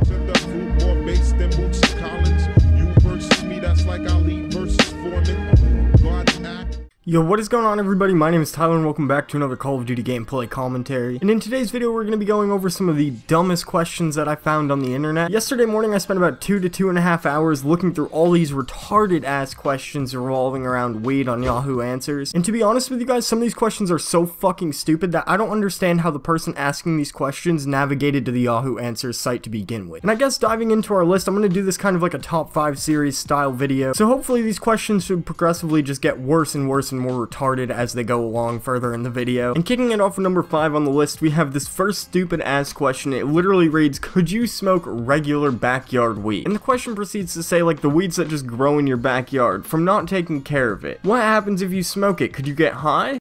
to the fruit, more bass than Bootsy Collins. You versus me, that's like Ali versus Foreman. God's act. Yo, what is going on, everybody? My name is Tyler and welcome back to another Call of Duty gameplay commentary. And in today's video we're going to be going over some of the dumbest questions that I found on the internet. Yesterday morning I spent about 2 to 2.5 hours looking through all these retarded ass questions revolving around weed on Yahoo Answers. And to be honest with you guys, some of these questions are so fucking stupid that I don't understand how the person asking these questions navigated to the Yahoo Answers site to begin with. And I guess diving into our list, I'm going to do this kind of like a top 5 series style video. So hopefully these questions should progressively just get worse and worse and more retarded as they go along further in the video. And kicking it off with number 5 on the list, we have this first stupid ass question. It literally reads, could you smoke regular backyard weed? And the question proceeds to say, like, the weeds that just grow in your backyard from not taking care of it. What happens if you smoke it? Could you get high?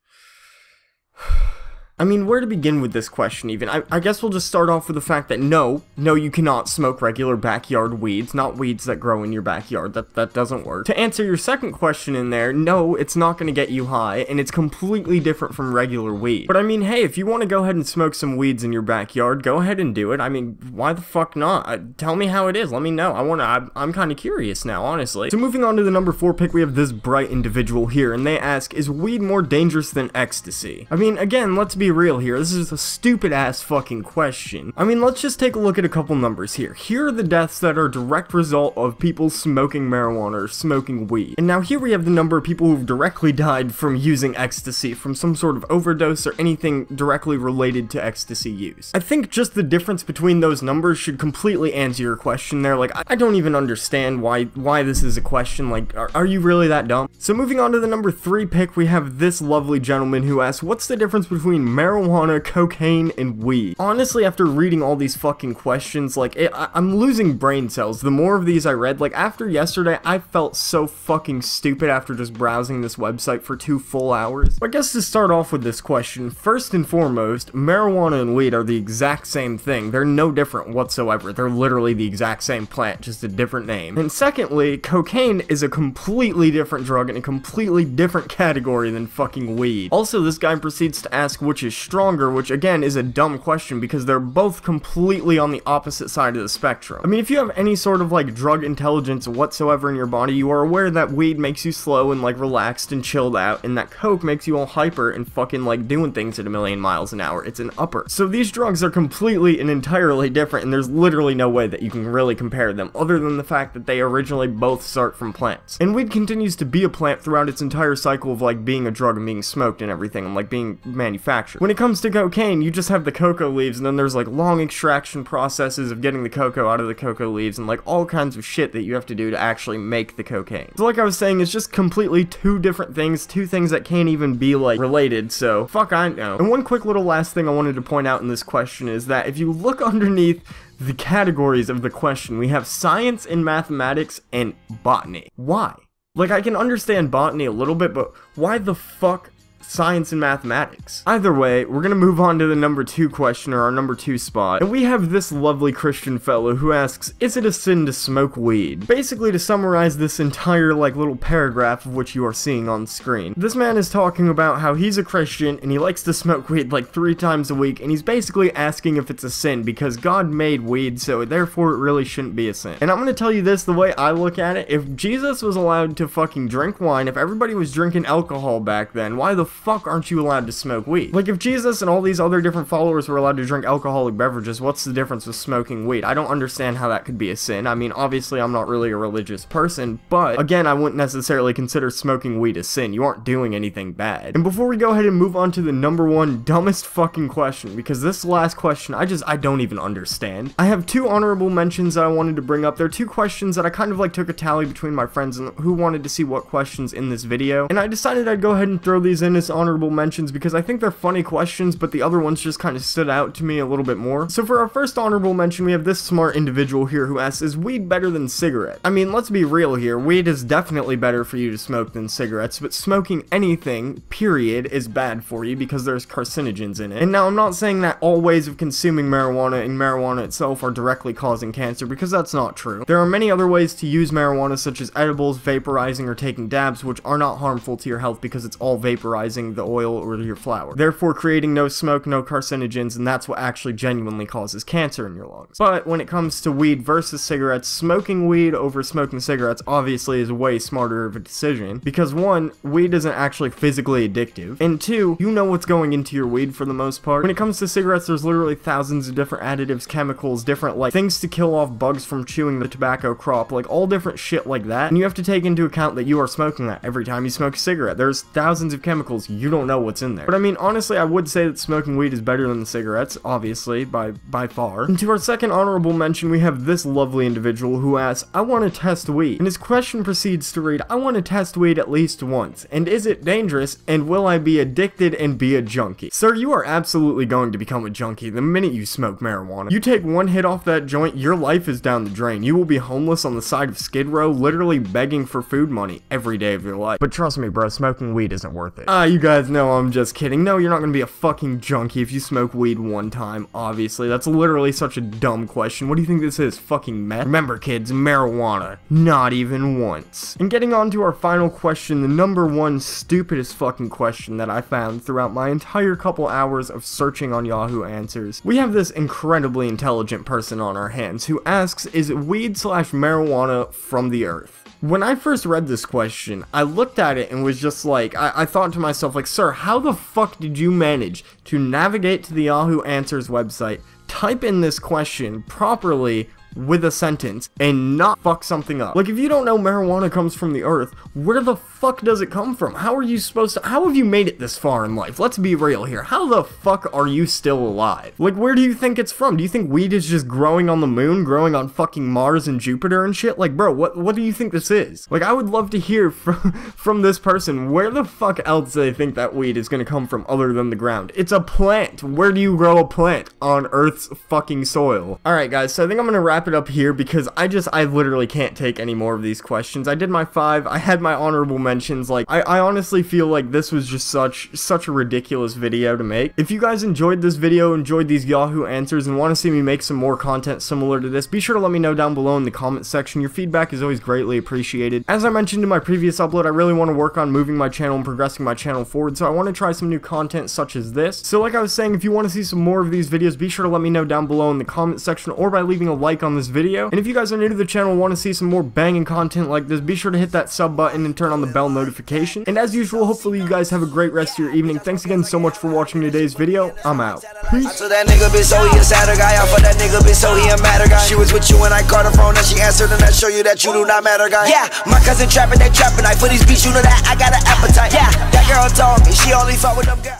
I mean, where to begin with this question even? I guess we'll just start off with the fact that no, you cannot smoke regular backyard weeds, not weeds that grow in your backyard. That doesn't work. To answer your second question in there, no, it's not going to get you high, and it's completely different from regular weed. But I mean, hey, if you want to go ahead and smoke some weeds in your backyard, go ahead and do it. I mean, why the fuck not? Tell me how it is. Let me know. I'm kind of curious now, honestly. So moving on to the number 4 pick, we have this bright individual here, and they ask, is weed more dangerous than ecstasy? I mean, again, let's be real here. This is a stupid ass fucking question. I mean, let's just take a look at a couple numbers here. Here are the deaths that are a direct result of people smoking marijuana or smoking weed. And now here we have the number of people who've directly died from using ecstasy, from some sort of overdose or anything directly related to ecstasy use. I think just the difference between those numbers should completely answer your question there. Like, I don't even understand why this is a question. Like, are you really that dumb? So moving on to the number 3 pick, we have this lovely gentleman who asks, what's the difference between marijuana, cocaine, and weed? Honestly, after reading all these fucking questions, like, I'm losing brain cells. The more of these I read, like, after yesterday, I felt so fucking stupid after just browsing this website for 2 full hours. I guess to start off with this question, first and foremost, marijuana and weed are the exact same thing. They're no different whatsoever. They're literally the exact same plant, just a different name. And secondly, cocaine is a completely different drug in a completely different category than fucking weed. Also, this guy proceeds to ask which is stronger, which again is a dumb question because they're both completely on the opposite side of the spectrum. I mean, if you have any sort of like drug intelligence whatsoever in your body, you are aware that weed makes you slow and like relaxed and chilled out, and that coke makes you all hyper and fucking like doing things at 1,000,000 miles an hour. It's an upper. So these drugs are completely and entirely different, and there's literally no way that you can really compare them other than the fact that they originally both start from plants. And weed continues to be a plant throughout its entire cycle of like being a drug and being smoked and everything and like being manufactured. When it comes to cocaine, you just have the cocoa leaves, and then there's like long extraction processes of getting the cocoa out of the cocoa leaves and like all kinds of shit that you have to do to actually make the cocaine. So like I was saying, it's just completely two different things, two things that can't even be like related, so fuck I know. And one quick little last thing I wanted to point out in this question is that if you look underneath the categories of the question, we have science and mathematics and botany. Why? Like, I can understand botany a little bit, but why the fuck science and mathematics? Either way, we're gonna move on to the number 2 question, or our number 2 spot, and we have this lovely Christian fellow who asks, is it a sin to smoke weed? Basically, to summarize this entire like little paragraph of which you are seeing on screen, this man is talking about how he's a Christian and he likes to smoke weed like 3 times a week, and he's basically asking if it's a sin because God made weed, so therefore it really shouldn't be a sin. And I'm gonna tell you this, the way I look at it, if Jesus was allowed to fucking drink wine, if everybody was drinking alcohol back then, why the fuck aren't you allowed to smoke weed? Like, if Jesus and all these other different followers were allowed to drink alcoholic beverages, what's the difference with smoking weed? I don't understand how that could be a sin. I mean, obviously I'm not really a religious person, but again, I wouldn't necessarily consider smoking weed a sin. You aren't doing anything bad. And before we go ahead and move on to the number 1 dumbest fucking question, because this last question, I don't even understand. I have 2 honorable mentions that I wanted to bring up. They're 2 questions that I kind of like took a tally between my friends and who wanted to see what questions in this video, and I decided I'd go ahead and throw these in as honorable mentions because I think they're funny questions, but the other ones just kind of stood out to me a little bit more. So for our first honorable mention, we have this smart individual here who asks, is weed better than cigarette? I mean, let's be real here. Weed is definitely better for you to smoke than cigarettes, but smoking anything, period, is bad for you because there's carcinogens in it. And now I'm not saying that all ways of consuming marijuana and marijuana itself are directly causing cancer, because that's not true. There are many other ways to use marijuana, such as edibles, vaporizing, or taking dabs, which are not harmful to your health because it's all vaporized vaporizing the oil or your flour, therefore creating no smoke, no carcinogens, and that's what actually genuinely causes cancer in your lungs. But when it comes to weed versus cigarettes, smoking weed over smoking cigarettes obviously is way smarter of a decision, because one, weed isn't actually physically addictive, and two, you know what's going into your weed for the most part. When it comes to cigarettes, there's literally thousands of different additives, chemicals, different like things to kill off bugs from chewing the tobacco crop, like all different shit like that, and you have to take into account that you are smoking that every time you smoke a cigarette. There's thousands of chemicals, you don't know what's in there. But I mean, honestly, I would say that smoking weed is better than the cigarettes, obviously, by far. And to our second honorable mention, we have this lovely individual who asks, I want to test weed. And his question proceeds to read, I want to test weed at least once. And is it dangerous? And will I be addicted and be a junkie? Sir, you are absolutely going to become a junkie the minute you smoke marijuana. You take one hit off that joint, your life is down the drain. You will be homeless on the side of Skid Row, literally begging for food money every day of your life. But trust me, bro, smoking weed isn't worth it. You guys know I'm just kidding. No, you're not gonna be a fucking junkie if you smoke weed one time, obviously. That's literally such a dumb question. What do you think this is? Fucking meth? Remember, kids, marijuana. Not even once. And getting on to our final question, the number one stupidest fucking question that I found throughout my entire couple hours of searching on Yahoo Answers. We have this incredibly intelligent person on our hands who asks, is weed / marijuana from the earth? When I first read this question, I looked at it and was just like, I thought to myself, like, sir, how the fuck did you manage to navigate to the Yahoo Answers website, type in this question properly with a sentence, and not fuck something up? Like, if you don't know marijuana comes from the earth, where the fuck does it come from? How are you supposed to, how have you made it this far in life? Let's be real here. How the fuck are you still alive? Like, where do you think it's from? Do you think weed is just growing on the moon, growing on fucking Mars and Jupiter and shit? Like, bro, what do you think this is? Like, I would love to hear from this person, where the fuck else do they think that weed is gonna come from other than the ground? It's a plant. Where do you grow a plant? On Earth's fucking soil. Alright guys, so I think I'm gonna wrap it up here because I literally can't take any more of these questions. I did my 5, I had my honorable mentions. Like, I honestly feel like this was just such a ridiculous video to make. If you guys enjoyed this video, enjoyed these Yahoo Answers, and want to see me make some more content similar to this, be sure to let me know down below in the comment section. Your feedback is always greatly appreciated. As I mentioned in my previous upload, I really want to work on moving my channel and progressing my channel forward, so I want to try some new content such as this. So like I was saying, if you want to see some more of these videos, be sure to let me know down below in the comment section or by leaving a like on this video. And if you guys are new to the channel and want to see some more banging content like this, be sure to hit that sub button and turn on the bell notification. And as usual, hopefully you guys have a great rest of your evening. Thanks again so much for watching today's video. I'm out. Peace. I told that nigga bitch so he a sadder guy. I for that nigga bitch so he a madder guy. She was with you when I called her phone and she answered and I show you that you do not matter guy. Yeah, my cousin trapping, they trapping. I for these beats, you know that I got an appetite. Yeah, that girl told me she only fought with them guys.